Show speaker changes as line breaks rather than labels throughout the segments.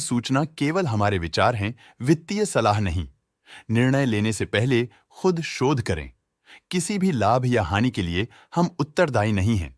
सूचना केवल हमारे विचार हैं, वित्तीय सलाह नहीं। निर्णय लेने से पहले खुद शोध करें। किसी भी लाभ या हानि के लिए हम उत्तरदायी नहीं हैं।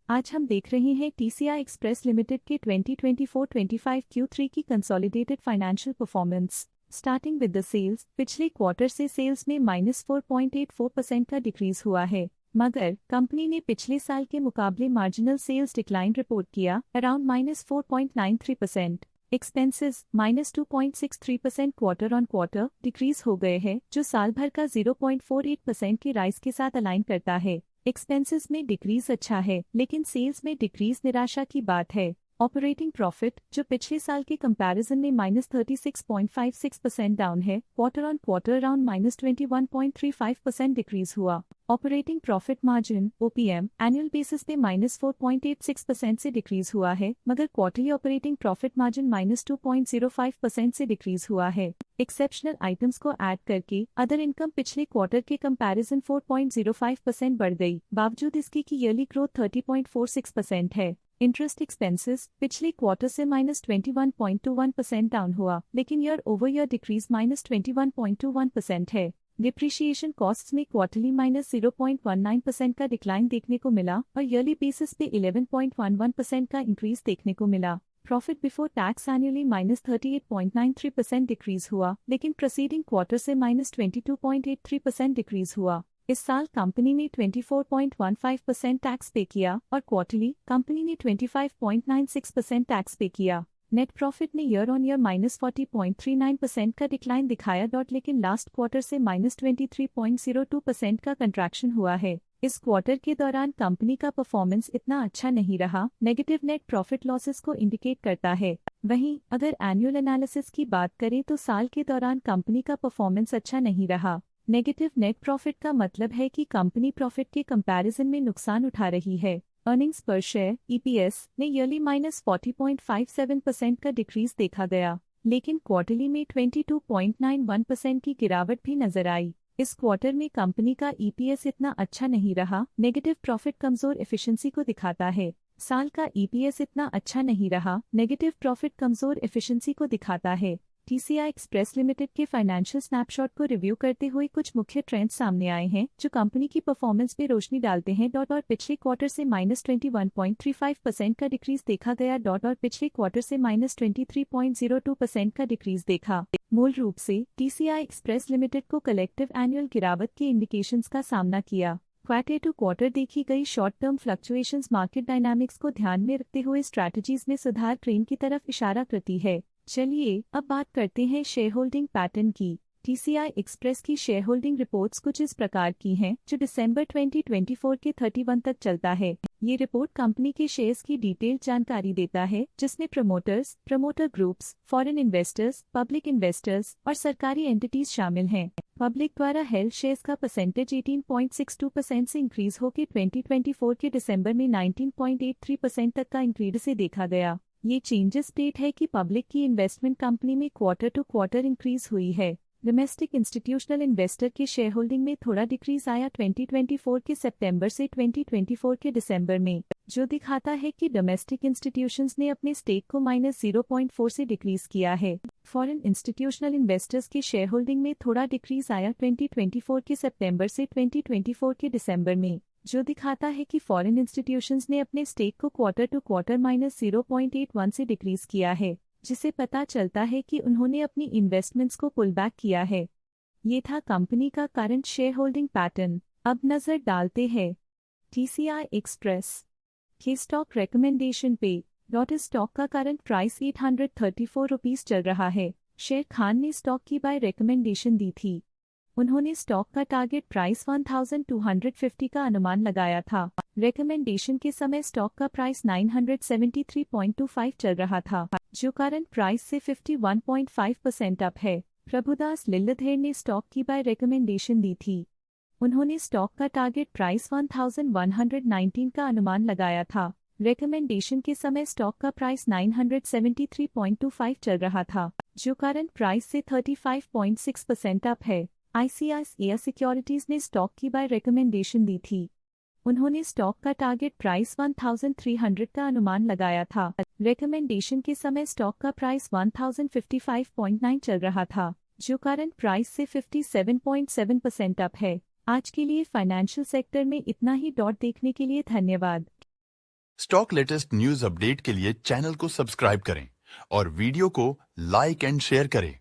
आज हम देख रहे हैं टीसीआई एक्सप्रेस लिमिटेड के 2024-25 Q3 की consolidated financial performance. Starting with the sales, पिछले क्वार्टर से सेल्स में -4.84% का डिक्रीज हुआ है, मगर कंपनी ने पिछले साल के मुकाबले मार्जिनल सेल्स डिक्लाइन रिपोर्ट किया, around -4.93%। Expenses -2.63% quarter on quarter decrease हो गए हैं, जो साल भर का 0.48% के राइज के साथ अलाइन करता है। एक्सपेंसेस में डिक्रीज अच्छा है, लेकिन सेल्स में डिक्रीज निराशा की बात है। ऑपरेटिंग प्रॉफिट, जो पिछले साल के कंपैरिजन में -36.56% डाउन है, quarter on quarter around -21.35% decrease हुआ। Operating profit margin OPM annual basis पे -4.86% से डिक्रीज हुआ है, मगर क्वार्टरली ऑपरेटिंग प्रॉफिट मार्जिन -2.05% से डिक्रीज हुआ है। एक्सेप्शनल आइटम्स को ऐड करके अदर इनकम पिछले क्वार्टर के कंपैरिजन 4.05% बढ़ गई, बावजूद इसके की ईयरली ग्रोथ 30.46% है। इंटरेस्ट एक्सपेंसेस पिछले क्वार्टर से -21.21% डाउन हुआ, लेकिन ईयर ओवर ईयर डिक्रीज -21.21% है। डिप्रिशिएशन कॉस्ट्स में क्वार्टरली -0.19% का डिक्लाइन देखने को मिला और ईयरली बेसिस पे 11.11% का इंक्रीज देखने को मिला। Profit before tax annually -38.93% decrease हुआ, लेकिन प्रीसीडिंग क्वार्टर से -22.83% डिक्रीज हुआ। इस साल कंपनी ने 24.15% टैक्स पे किया और क्वार्टरली कंपनी ने 25.96% टैक्स पे किया। नेट प्रॉफिट ने ईयर ऑन ईयर -40.39% का डिक्लाइन दिखाया, लेकिन लास्ट क्वार्टर से -23.02% का कंट्रैक्शन हुआ है। इस क्वार्टर के दौरान कंपनी का परफॉर्मेंस इतना अच्छा नहीं रहा, नेगेटिव नेट प्रॉफिट लॉसेस को इंडिकेट करता है। वहीं अगर एनुअल एनालिसिस की बात करें तो साल के दौरान कंपनी का परफॉर्मेंस अच्छा नहीं रहा। नेगेटिव नेट प्रॉफिट का मतलब है कि कंपनी प्रॉफिट के कंपैरिजन में नुकसान उठा रही है। अर्निंग्स पर शेयर EPS ने ईयरली -40.57% का डिक्रीज देखा गया, लेकिन क्वार्टरली में 22.91% की गिरावट भी नजर आई। इस क्वार्टर में कंपनी का EPS इतना अच्छा नहीं रहा, नेगेटिव प्रॉफिट कमजोर एफिशिएंसी को दिखाता है। साल का EPS इतना अच्छा नहीं रहा, नेगेटिव प्रॉफिट कमजोर एफिशिएंसी को दिखाता है। टीसीआई एक्सप्रेस लिमिटेड के फाइनेंशियल स्नैपशॉट को रिव्यू करते हुए कुछ मुख्य ट्रेंड्स सामने आए हैं, जो कंपनी की परफॉर्मेंस पे रोशनी डालते हैं। और पिछले क्वार्टर से -21.35% का डिक्रीज देखा गया। और पिछले क्वार्टर से -23.02% का डिक्रीज देखा। मूल रूप से टीसीआई एक्सप्रेस लिमिटेड को कलेक्टिव एनुअल गिरावट के इंडिकेशंस का सामना किया। क्वार्टर टू क्वार्टर देखी गई short term fluctuations market dynamics को ध्यान में रखते हुए स्ट्रैटेजीज में सुधार ट्रेंड की तरफ इशारा करती है। चलिए अब बात करते हैं शेयर होल्डिंग पैटर्न की। टीसीआई एक्सप्रेस की शेयर होल्डिंग रिपोर्ट्स कुछ इस प्रकार की हैं, जो दिसंबर 2024 के 31 तक चलता है। ये रिपोर्ट कंपनी के शेयर्स की डिटेल्ड जानकारी देता है, जिसमें promoters, promoter groups, foreign investors, public investors और सरकारी एंटिटीज शामिल हैं। पब्लिक द्वारा हेल्ड शेयर्स का परसेंटेज 18.62% से इंक्रीज होकर 2024 के दिसंबर में 19.83% तक का इंक्रीज से देखा गया। ये चेंजेस स्टेट है कि पब्लिक की इन्वेस्टमेंट कंपनी में क्वार्टर टू क्वार्टर इंक्रीज हुई है। डोमेस्टिक इंस्टीट्यूशनल इन्वेस्टर के शेयर होल्डिंग में थोड़ा डिक्रीज आया 2024 के सितंबर से 2024 के दिसंबर में, जो दिखाता है कि डोमेस्टिक इंस्टीट्यूशंस ने अपने स्टेक को -0.4 से डिक्रीज किया है। फॉरेन इंस्टीट्यूशनल इन्वेस्टर्स के शेयर होल्डिंग में थोड़ा डिक्रीज आया 2024 के सितंबर से 2024 के दिसंबर में, जो दिखाता है कि फॉरेन इंस्टीट्यूशंस ने अपने स्टेक को क्वार्टर टू क्वार्टर -0.81 से डिक्रीज किया है, जिसे पता चलता है कि उन्होंने अपनी इन्वेस्टमेंट्स को पुल बैक किया है। ये था कंपनी का करंट शेयर होल्डिंग पैटर्न। अब नजर डालते हैं टीसीआई एक्सप्रेस के स्टॉक रिकमेंडेशन पे। इस स्टॉक का करंट प्राइस 834 रुपीस चल रहा है। शेर खान ने स्टॉक की बाय रिकमेंडेशन दी थी। उन्होंने स्टॉक का टारगेट प्राइस 1250 का अनुमान लगाया था। रिकमेंडेशन के समय स्टॉक का प्राइस 973.25 चल रहा था, जो करंट प्राइस से 51.5% अप है। प्रभुदास लिल्लधेर ने स्टॉक की बाय रिकमेंडेशन दी थी। उन्होंने स्टॉक का टारगेट प्राइस 1119 का अनुमान लगाया था। रिकमेंडेशन के समय स्टॉक का प्राइस 973.25 चल रहा था, जो करंट प्राइस से 35.6% अप है। ICICI सिक्योरिटीज ने स्टॉक की बाय रिकमेंडेशन दी थी। उन्होंने स्टॉक का टारगेट प्राइस 1300 का अनुमान लगाया था। रिकमेंडेशन के समय स्टॉक का प्राइस 1055.9 चल रहा था, जो करंट प्राइस से 57.7% अप है। आज के लिए फाइनेंशियल सेक्टर में इतना ही। देखने के लिए धन्यवाद।
स्टॉक लेटेस्ट न्यूज अपडेट के लिए चैनल को सब्सक्राइब करें और वीडियो को लाइक एंड शेयर करें।